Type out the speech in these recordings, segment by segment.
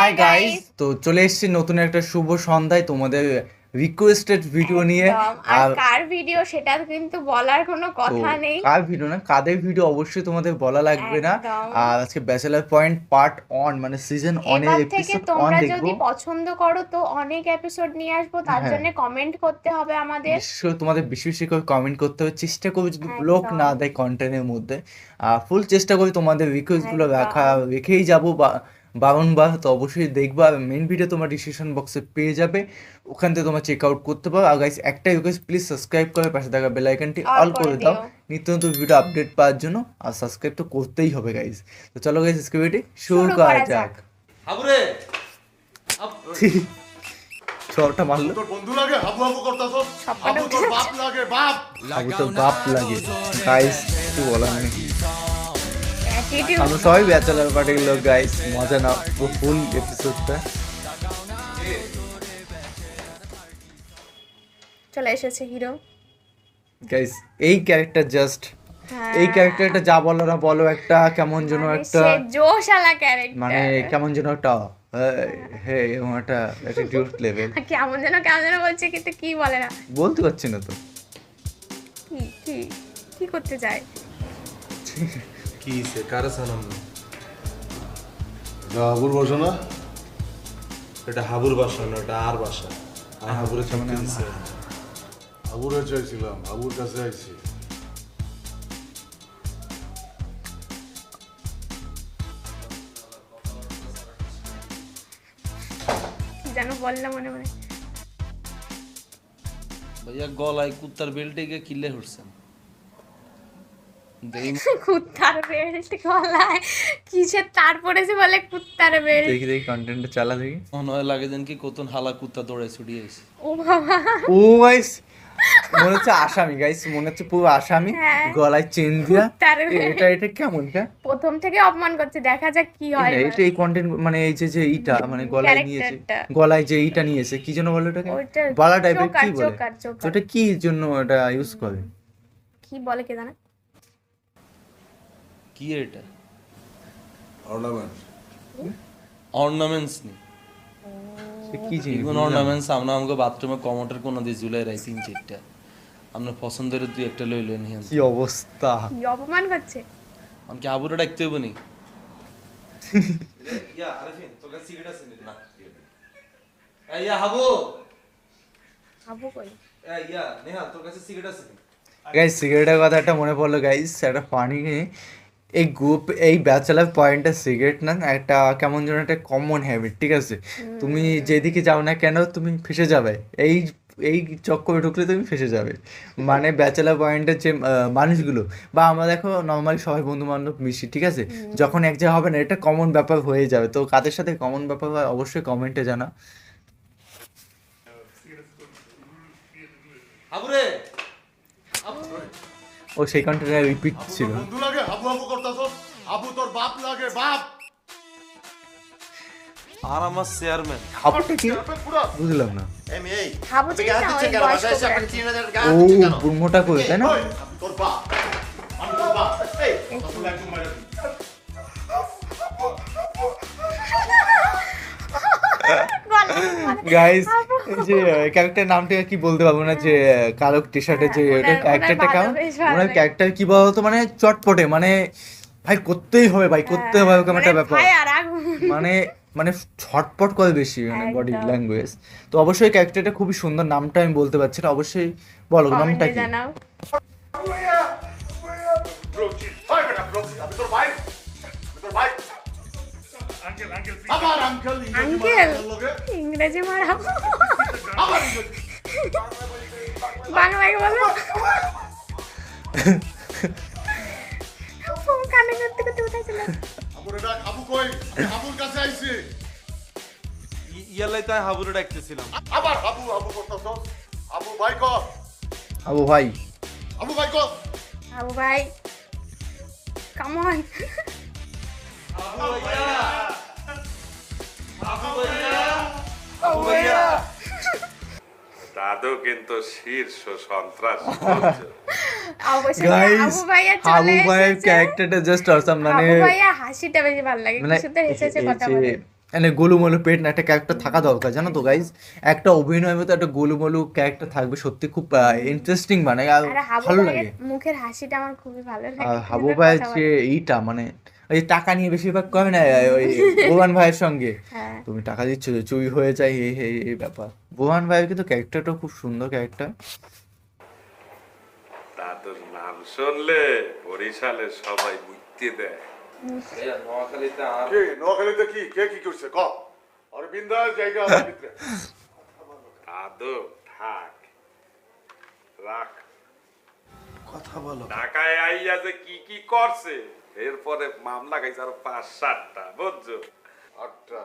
Hi guys, তো চলে এসেছি নতুন একটা শুভ সন্ধ্যায় তোমাদের রিকোয়েস্টেড ভিডিও নিয়ে। আর কার ভিডিও সেটা কিন্তু বলার কোনো তো কথা নেই। কার ভিডিও না, কাদের ভিডিও অবশ্যই তোমাদের বলা লাগবে না। একদম। আর আজকে ব্যাচেলার পয়েন্ট পার্ট অন মানে সিজন অনের এবার থেকে এপিসোড অন তোমরা দেখবো। যদি পছন্দ করো তো অনেক এপিসোড নিয়ে আসবো, তার হ্যাঁ, জন্য কমেন্ট করতে হবে আমাদের। নিশ্চয়ই তোমাদের বেশি বেশি করে কমেন্ট করতে হবে, চেষ্টা করবো যদি ব্লক একদম। না দেয় কন্টেন্টের মধ্যে। ফুল চেষ্টা করি তোমাদের রিকোয়েস্টগুলো রেখেই যাবো বারংবার। তো অবশ্যই দেখবা, মেন ভিডিও তোমার ডিসক্রিপশন বক্সে পেয়ে যাবে, ওখান থেকে তোমরা চেক আউট করতে পারো। আর গাইস একটা রিকোয়েস্ট, প্লিজ সাবস্ক্রাইব করে পাশে থাকা বেল আইকনটি অল করে দাও নিত্য নতুন ভিডিও আপডেট পাওয়ার জন্য। আর সাবস্ক্রাইব তো করতেই হবে গাইস। তো চলো গাইস, আজকে ভিডিও শুরু করা যাক। হাবুরে ছটা মারলো, তোর বন্ধু লাগে হাবু হাবু করতাছস হাবু তোর বাপ লাগে বাপ আবু তো বাপ লাগে। গাইস কিছু বলার নেই, অ্যাটিটিউড আমরা সবাই ব্যাচেলার পার্টির লোক গাইস, মজা নাও ফুল এপিসোডটা। চলে এসেছে হিরো। গাইস এই ক্যারেক্টার জাস্ট, এই ক্যারেক্টারটা যা বলো না বলো, একটা কেমন যেন একটা সে জোশালা ক্যারেক্টার, মানে কেমন যেন একটা হে এরকম একটা অ্যাটিটিউড লেভেল। কেমন যেন বলছে, কিন্তু কি বলে না। বলতে পারছি না তো কি কি কি করতে চায়। কি সে কারে সানাম না হাবুর বাসা না, এটা হাবুর বাসা না, এটা আর বাসা। আমি হাবুরে চামনে দিছি, হাবুরে চাইছিলাম, হাবুর কাছে আইছি। কি যেন বললাম মনে মনে। ভাইয়া গলায় কুত্তার বেল্টে গিয়ে কিল্লে উঠছেন। কুত্তার বেল্ট গলায় কিসের তার পড়েছে বলে কুত্তার বেল্ট। দেখি দেখি কন্টেন্টটা চালা দেখি। মনে হয় লাগে যেন কি কতন হালা কুত্তা দৌড়ে ছুটিয়ে এসে। ও বাবা, ও গাইস মনে হচ্ছে আসামি, গাইস মনে হচ্ছে পুরো আসামি, হ্যাঁ। গলায় চেন দিয়া। কুত্তার এটা এটা কেমন এটা? প্রথম থেকে অপমান করছে, দেখা যাক কি হয়। এটা এই কন্টেন্ট মানে এই যে ইটা মানে গলায় নিয়েছে, ক্যারেক্টারটা। গলায় যে ইটা নিয়েছে কি জন্য বলে ওটাকে, ওইটা বালা টাইপের চোকার, কি বলে, চোকার, চোকার। তো ওটা কি জন্য এটা ইউজ করে? কি বলে কে জানে। কি এটা? অর্নামেন্ট অর্নামেন্টস নি, সে কি জিনিস কোন অর্নামেন্টস আমরা আমাকে বাথরুমে কমোটের কোন দিয়ে ঝুলাই রাই 3-4টা। আমরা পছন্দের দুই একটা লইলো নিয়ে। কি অবস্থা! কি অপমান করছে। আমি কি আবুরে ডাকতে হইব নি? ইয়া আরিফিন তোর কাছে সিগারেট আছে না? এই ইয়া হাবু, আবু কই? এই ইয়া নেহাল তোর কাছে সিগারেট আছে? গাইস সিগারেটের কথা একটা মনে পড়লো গাইস, একটা ফানি। এই গ্রুপ এই ব্যাচেলার পয়েন্টটা সিগারেট না একটা কেমন যেন একটা কমন হ্যাবিট, ঠিক আছে? তুমি যেদিকে যাও না কেন তুমি ফেসে যাবে, এই এই চক্করে ঢুকলে তুমি ফেসে যাবে। মানে ব্যাচেলার পয়েন্টের যে মানুষগুলো, বা আমরা দেখো নর্মালি সবাই বন্ধু বান্ধব মিশি, ঠিক আছে? যখন এক জায়গা হবে না, এটা কমন ব্যাপার হয়ে যাবে। তো কাদের সাথে কমন ব্যাপার হয় অবশ্যই কমেন্টে জানা। হাবুরে ও সেই কন্টেন্টে রিপিট তোর ছিল। বন্ধু লাগে হাবু হাবু করতাছস হাবু তোর বাপ লাগে বাপ। আর আমার চেয়ারম্যান হাবুটা কি পুরো বুঝলাম না। এই হাবু চিনি না, ওই বয়স্ক ও বুড়মোটা করে তাই না? ওই আমি তোর বাপ, আমি তোর বাপ। এই তোর একদম মারা দিই। গাইস এই যে ক্যারেক্টার নামটা কি বলতে পারবো না, যে কালো টি শার্টের যে ওটা ক্যারেক্টারটা কেমন, ওনার ক্যারেক্টার কি বলতো মানে চটপটে, মানে ভাই করতেই হবে, ভাই করতে হবে এরকম একটা ব্যাপার, মানে মানে ছটপট করে বেশি, মানে বডি ল্যাঙ্গুয়েজ। তো অবশ্যই ক্যারেক্টারটা খুবই সুন্দর, নামটা আমি বলতে পারছি না, অবশ্যই বলো নামটা কি। জানাও। ব্রোচি ওই বেটা ব্রোচি আমি তোর ভাই, আমি তোর ভাই। আঙ্কেল আঙ্কেল আমার আঙ্কেল আঙ্কেল ইংরেজি মারাও, আমার বাংলায় বলো। কানে করতে করতে কোথায় চলে আসে? হাবুরে ডাক হাবু কই, আমি হাবুর কাছে আইছি। ইয়ালাই তাই হাবুরে ডাকতেছিলাম। আবার হাবু হাবু করতাছস হাবু ভাই কর, আবু ভাই হাবু ভাই কর। আবু ভাই কাম অন। দাদু কিন্তু শীর্ষ সন্ত্রাস। অবশ্যই গাইস আবু ভাইয়া আবু চলে ভাইয়ের এসেছে। ক্যারেক্টারটা জাস্ট অসাম, মানে আবু ভাইয়া হাসিটা বেশি ভালো লাগে, মানে কি সুন্দর হেসেছে এই কথা যে বলে। মানে গোলুমলু পেট না একটা ক্যারেক্টার থাকা দরকার, জানো তো গাইজ। একটা অভিনয়ের মতো একটা গোলুমলু ক্যারেক্টার থাকবে, সত্যি খুব ইন্টারেস্টিং বানায় আর আর হাবু ভালো ভাইয়ের লাগে। মুখের হাসিটা আমার খুবই ভালো আর লাগে, হাবু সুন্দর ভাইয়ের কথা যে বলে। এইটা মানে ওই টাকা নিয়ে বেশিরভাগ করে না ওই বোমান ভাইয়ের সঙ্গে, হ্যাঁ তুমি টাকা দিচ্ছ যে চুরি হয়ে যায় এই ব্যাপার। বোমান ভাইয়ের কিন্তু ক্যারেক্টারটাও খুব সুন্দর ক্যারেক্টার। দাদুর নাম শুনলে বরিশালে সবাই বুঝতে দেয়। ভাইয়া নোয়াখালীতে আর কি নোয়াখালীতে কি কে কি করছে ক আর বিন্দাস জায়গা আমার ভিতরে দাদু থাক রাখ, কথা বলো। ঢাকায় আইয়া যে কি কি করছে, এরপরে মামলা গাইছে আরো 5-7টা, বুঝছো? আটটা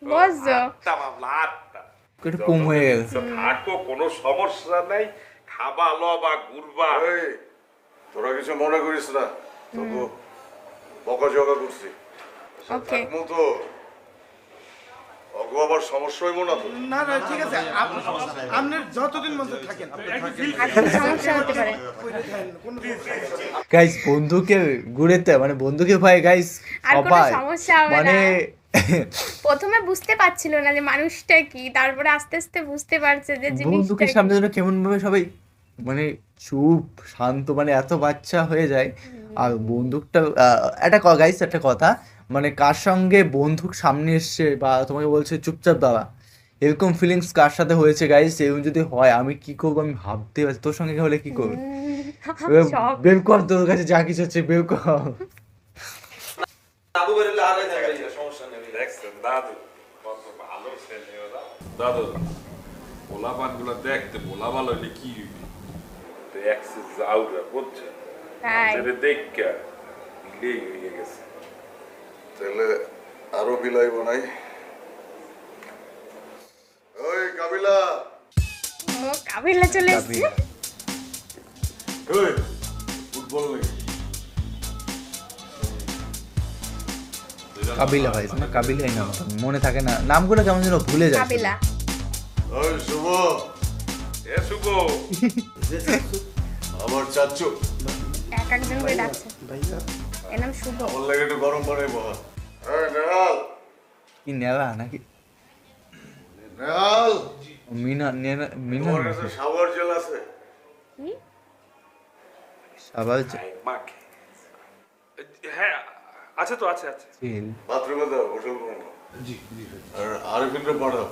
বুঝছো? 8টা মামলা, 8টা। একটু কম হয়ে গেছে। থাকো, কোনো সমস্যা নাই, খাবা লবা ঘুরবা। এই তোরা কিছু মনে করিস না, তবু বকাঝকা করছি। ওকে থাকবো তো অগো আবার সমস্যা হইব না তো? না না ঠিক আছে আপনার যতদিন মধ্যে থাকেন আর কি সমস্যা হতে পারে? গাইস বন্ধুকে ঘুরেতে মানে বন্ধুকে ভয় গাইস আর কোনো সবাই সমস্যা হবে মানে প্রথমে বুঝতে পারছিল না যে মানুষটা কি, তারপরে আস্তে আস্তে বুঝতে পারছে যে জিনিসটা বন্ধুকে কি। সামনে যেন কেমন ভাবে সবাই মানে চুপ শান্ত মানে এত বাচ্চা হয়ে যায়। আর বন্দুকটা একটা গাইস একটা কথা, মানে কার সঙ্গে বন্দুক সামনে এসছে বা তোমাকে বলছে চুপচাপ দাঁড়া, এরকম ফিলিংস কার সাথে হয়েছে গাইস? এরকম যদি হয় আমি কি করবো আমি ভাবতে পারছি। তোর সঙ্গে হলে কি করবো? সব বের কর তোর কাছে যা কিছু হচ্ছে বের কর। আবু বেরলে আর ভাইয়া সমস্যা নেই। দেখছেন দাদু কত ভালো ছেলে ওরা। দাদু পোলাপান গুলো দেখতে পোলা ভালো হইলে কি হইবে, দেখছে যাওরা, বুঝছেন? তাই যেটা দেখা বিলেই হয়ে গেছে। তাহলে আরো বিলাইব নাই? ওই কাবিলা, ও কাবিলা চলে এসছে। ওই ফুটবল নাকি? কাবিলা ভাই না কাবিলাই নাম মনে থাকে না, নামগুলো কেমন যেন ভুলে যায়। কাবিলা ওই শুভ, এ শুভ, আমার চাচ্চু, এক একজন করে ডাকছে। এর নাম শুভ। আমার লাগে একটু গরম পানি বহা। এই নেহাল, কি নেলা নাকি নেহাল, মিনা মিনা তোমার কাছে শাওয়ার জেল আছে? কি? সবাই মাকে। হ্যাঁ আছে তো, আছে আছে। চিল বাথরুমে দাও, গোসল করে নাও। আর আরিফিনরে পাঠাও।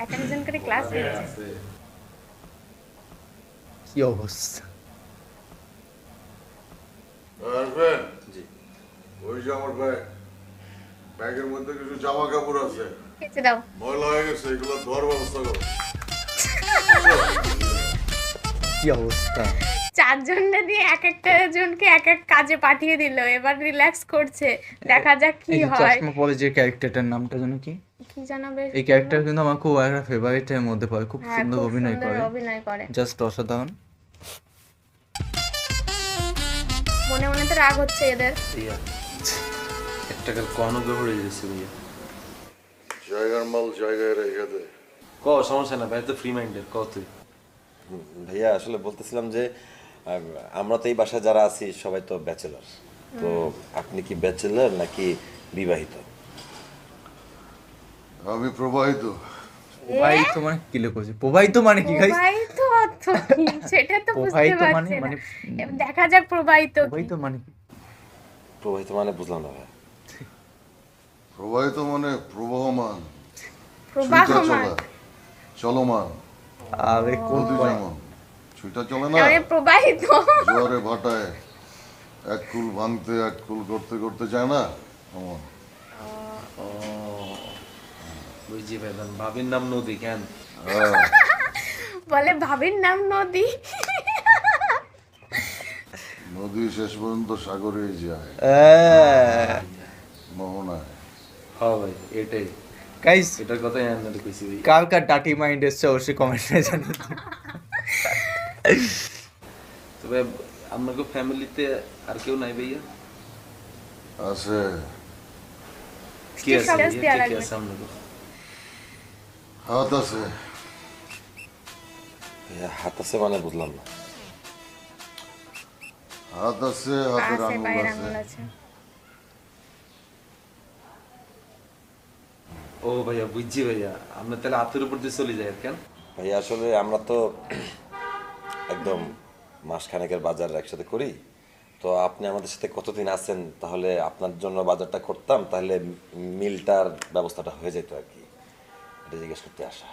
এক একজন করে ক্লাস নিচ্ছে। কি অবস্থা। আরিফিন, ওই যে আমার ব্যাগের মধ্যে কিছু জামা কাপড় আছে, কেচে দাও। ময়লা হয়ে গেছে, এগুলো ধোয়ার ব্যবস্থা করো। কি অবস্থা। চারজনটা দিয়ে এক একটা জনকে এক এক কাজে পাঠিয়ে দিল, এবার রিল্যাক্স করছে, দেখা যাক কি এই যে হয়। চশমা পরে যে ক্যারেক্টারটার নামটা জানো কি? কি জানাবে? এই ক্যারেক্টার কিন্তু আমার খুব একটা ফেভারিটের মধ্যে পড়ে, খুব হ্যাঁ, সুন্দর খুব অভিনয় সুন্দর করে, অভিনয় করে। জাস্ট অসাধারণ। মনে মনে তো রাগ হচ্ছে এদের। ভাইয়া 1 টাকার কয়েনও পড়ে গেছে ভাইয়া। জায়গার মাল জায়গায় রেখে দে। ক সমস্যা না ভাই, তো ফ্রি মাইন্ডেড ক তুই। ভাইয়া আসলে বলতেছিলাম যে আমরা তো এই বাসায় যারা আছি সবাই তো ব্যাচেলার, তো আপনি কি ব্যাচেলার নাকি বিবাহিত? আমি প্রবাহিত। প্রবাহিত মানে কি লিখেছে? প্রবাহিত মানে কি গাইস? প্রবাহিত অর্থ কি সেটা তো বুঝতে প্রবাহিত মানে পারছি না। মানে এবার দেখা যাক প্রবাহিত কি। প্রবাহিত মানে কি? প্রবাহিত মানে বুঝলাম না ভাই। প্রবাহিত মানে প্রবাহমান, প্রবাহমান। চলমান, আরে কোন নদী point? যেমন ছুটা চলে না, তাহলে প্রবাহিত। জোয়ারে ভাটায় এক কুল ভাঙতে এক কুল করতে করতে যায় না, এমন। বুঝছি ভাই, ভাবির নাম নদী কেন? হ্যাঁ, বলে ভাবির নাম নদী। নদী শেষ পর্যন্ত সাগরেই যায়, মোহনায়। হ্যাঁ ভাই এটাই, গাইস এটার কথাই আমি কইছি ভাই। কার কার ডাটি মাইন্ড এসছে অবশ্যই কমেন্টে জানান। তবে আপনাকে ফ্যামিলিতে আর কেউ নাই ভাইয়া? আছে, কি আছে সদস্য ভাইয়া? দেয়া কে কে লাগবে। আছে আপনাকে? হাত আছে। ভাইয়া হাত আছে মানে বুঝলাম না। হাত আছে, হাতের আছে আঙুল পায়ের আছে, আঙুল আছে। ও ভাইয়া বুঝছি ভাইয়া, আমরা তাহলে হাতের উপর দিয়ে চলে যাই আর কেন? ভাইয়া আসলে আমরা তো একদম মাসখানেকের বাজার একসাথে করি, তো আপনি আমাদের সাথে কতদিন আছেন, তাহলে আপনার জন্য বাজারটা করতাম, তাহলে মিলটার ব্যবস্থাটা হয়ে যেত আর কি, এটা জিজ্ঞেস করতে আসা।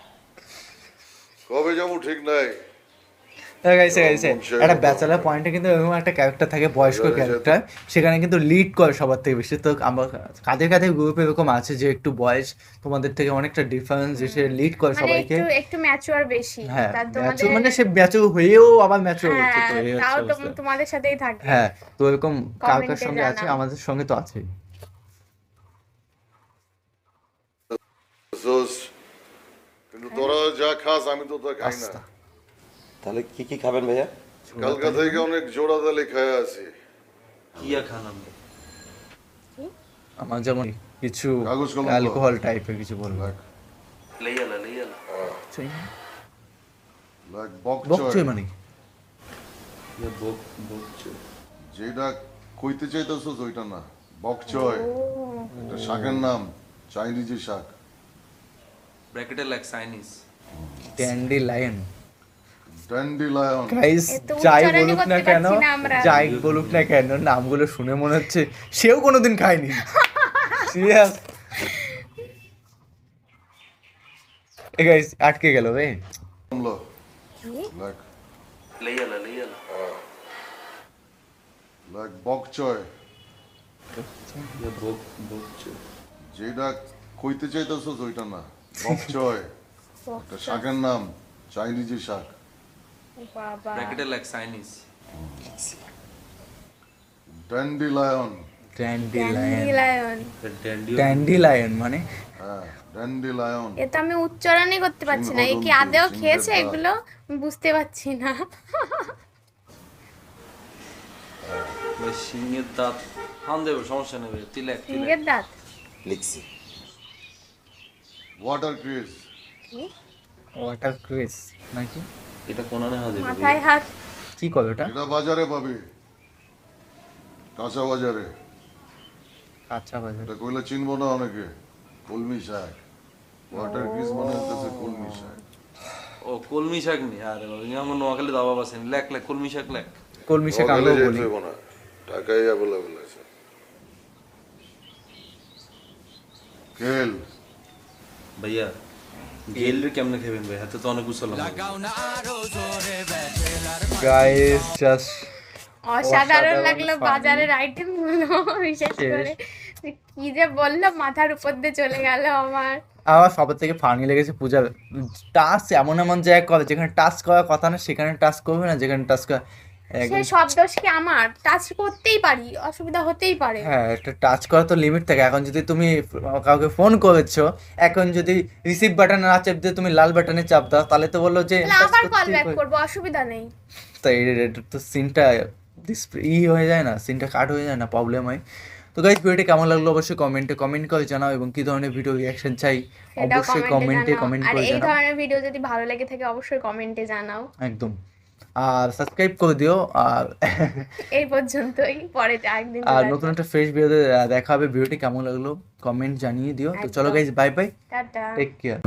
কবে যাবো ঠিক নাই। গাইছে একটা ব্যাচেলার পয়েন্টে কিন্তু এরকম একটা ক্যারেক্টার থাকে, বয়স্ক ক্যারেক্টার, সেখানে কিন্তু লিড করে সবার থেকে বেশি। তো আমরা কাদের কাদের গ্রুপে এরকম আছে যে একটু বয়স তোমাদের থেকে অনেকটা ডিফারেন্স, যে সে লিড করে মানে সবাইকে। একটু একটু ম্যাচুয়ার বেশি, হ্যাঁ, তার ম্যাচুর তোমাদের মানে সে ম্যাচুর হয়েও আবার ম্যাচুর হচ্ছে, তো হ্যাঁ, এই তাও হচ্ছে তো অবস্থা। তোমাদের সাথেই থাকে। হ্যাঁ, তো এরকম কার কার Comment-এ সঙ্গে আছে, জানাও। আমাদের সঙ্গে তো আছেই। কিন্তু তোরা যা খাস আমি তো তা খাই না। আস্তা। তাহলে কি কি খাবেন ভাইয়া? কালকা থেকে অনেক জোড়া দালি খায় আছি। কিয়া খান আমরা? আমার যেমন কিছু কাগজ কলম তো। অ্যালকোহল টাইপের কিছু বলবো। লইয়ালা লাইক বক বকচই চয়। মানে ইয়া বকছো। যেটা কইতে চাইতেছো ওইটা না, বক চয়। এটা শাকের নাম, চাইনিজ শাক। ব্র্যাকেটে like Chinese. Dandelion. Dandelion. Guys এত যাই উচ্চারণই বলুক না করতে কেন, পারছি না আমরা। যাই বলুক না কেন, নামগুলো শুনে মনে হচ্ছে সেও কোনোদিন খায়নি। সিরিয়াস গাইস, আটকে গেল রে। আমলো। লাইক লইয়ালা লাইক বক চয়। ইয়া বকছো। যেটা কইতে চাইতেছো ওইটা না, বক চয়। এটা শাকের নাম, চাইনিজ শাক। বাবা, ব্র্যাকেটে like Chinese. Dandelion. Dandelion. Dandelion. Dandelion মানে হ্যাঁ, ড্যান্ডিলায়ন। এ তো আমি উচ্চারণই করতে পারছি না। এ কি আদেও খেয়েছে এগুলো? আমি বুঝতে পারছি না। ভাই সিংহের দাঁত হান দেবো, সমস্যা নেই ভাই, তিলেক সিংহের দাঁত। লিখছি। Water crease. ওয়াটার ক্রিস নাকি এটা কোনানে হা দেবে মাথায় হাত। কি করে ওটা? এটা বাজারে পাবি, কাঁচা বাজারে। আচ্ছা বাজার। এটা কইলে চিনবো না অনেকে। কলমি শাক। ওয়াটার ক্রিজ মানে হচ্ছে কলমি শাক। ও কলমি শাক নি, আরে বাবা আমার নোয়াখালী দাবা বাসেন, লেখ কলমি শাক লেখ। কলমি শাক ওখানে আমরাও যেতে বলি। হইব না, টাকাই অ্যাভেলেবল আছে। কেল। ভাইয়া গেলের কেমনে খাবেন ভাই, হাতে তো অনেক উছালাম। গাইস জাস্ট অসাধারণ অসাধারণ লাগলো funny। বাজারের আইটেম গুলো, বিশেষ করে যে কি যে বললো, মাথার উপর দিয়ে চলে গেল আমার। আমার সবার থেকে ফানি লেগেছে পূজার টাস্ক, এমন এমন জায়গায় করে যেখানে টাস্ক করার কথা না সেখানে টাস্ক করবে না, যেখানে টাস্ক সে সব দোষ কি আমার? টাচ করতেই পারি, অসুবিধা হতেই পারে। হ্যাঁ, একটা টাচ করা তো লিমিট থাকে। এখন যদি তুমি কাউকে ফোন করেছো, এখন যদি রিসিভ বাটনে না চাপ দিয়ে তুমি লাল বাটনে চাপ দাও, তাহলে তো বললো যে তাহলে আবার কল ব্যাক করবো, অসুবিধা নেই। তাই এটা তো সিনটা হয়ে যায় না, সিনটা কাট হয়ে যায় না, প্রবলেম হয়। তো গাইস, ভিডিওটি কেমন লাগলো অবশ্যই কমেন্ট করে জানাও, এবং কি ধরনের ভিডিও রিঅ্যাকশন চাই এটাও অবশ্যই কমেন্টে কমেন্ট জানাও। আর করে এই জানাও ধরনের ভিডিও যদি ভালো লেগে থাকে অবশ্যই কমেন্টে জানাও। একদম। আর সাবস্ক্রাইব করে দিও। আর এই পর্যন্তই, পরে আরেকদিন আর নতুন একটা ফ্রেশ ভিডিওতে দেখা হবে। ভিডিওটি কেমন লাগলো কমেন্ট জানিয়ে দিও। তো চলো একদম। Guys, bye bye, tata. Take care.